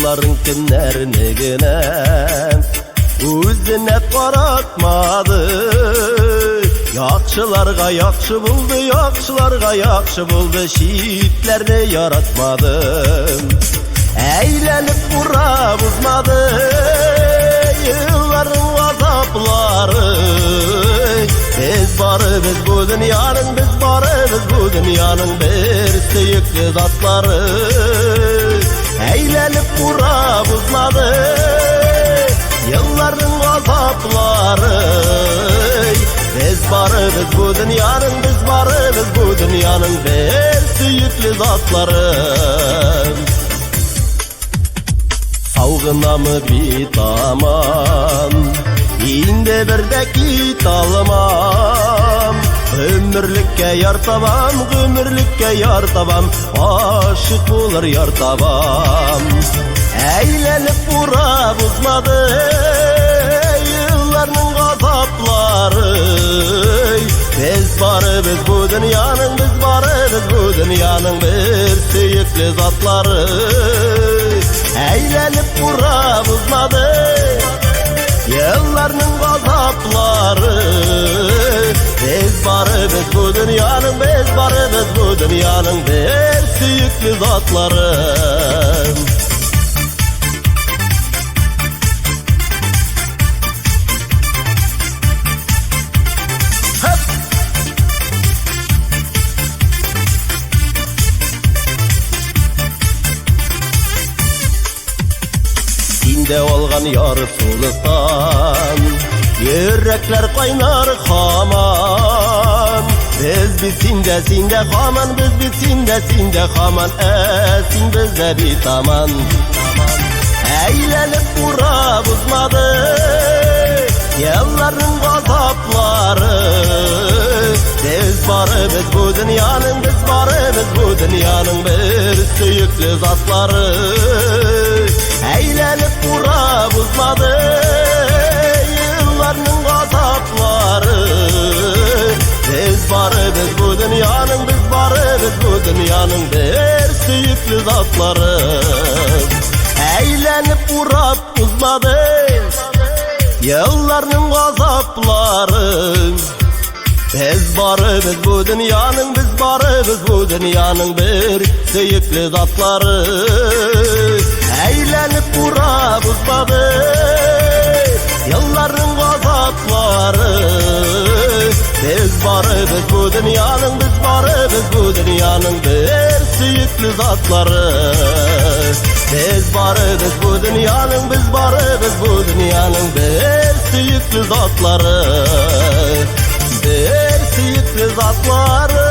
Yılların kimlerine özüne qaratmadı. Yaxşılarga yaxşı buldu, yaxşılarga yaxşı buldu, şiitlerni yaratmadım. Eğlenip bura buzmadı yılların azapları. Biz barıbız bu dünyanın, biz barıbız bu dünyanın bir sıyıklı zatları. Eğlenip bura buzmadı yılların azapları. Biz barıbız bu dünyanın, biz barıbız bu dünyanın bir sıyıklı zatları. Savgına mı bitaman, indi birdeki talmam. Ömürlükке yar tabam, ömürlükke yar tabam, aşık olur yar tabam. Eğlenip bura buzmadı yılların azapları. Biz barıbız bu dünyanın, biz barıbız bu dünyanın bir sıyıklı zatları. Eğlenip bura buzmadı yıllarının azapları. Biz barıbız bu dünyanın, biz barıbız bu dünyanın bir sıyıklı zatları. Sinde olgan yar sultan, yürekler kaynar haman. Biz sinde haman, biz sinde haman, esin bizde bir taman. Eğlenip bura buzmadı yılların azapları. Biz barıbız bu dünyanın, biz barıbız bu dünyanın bir sıyıklı zatları. Eğlenip bura buzmadı yıllarının azapları. Biz barıbız bu dünyanın, biz barıbız bu dünyanın bir sıyıklı zatları. Eğlenip bura buzmadı yıllarının azapları. Biz barıbız bu dünyanın, biz barıbız bu dünyanın bir sıyıklı zatları. Eğlenip bura buzmadı yılların azapları. Biz barıbız bu dünyanın, biz barıbız bu dünyanın bir sıyıklı zatları. Biz barıbız bu dünyanın, biz barıbız bu dünyanın bir sıyıklı zatları. Bir sıyıklı zatları.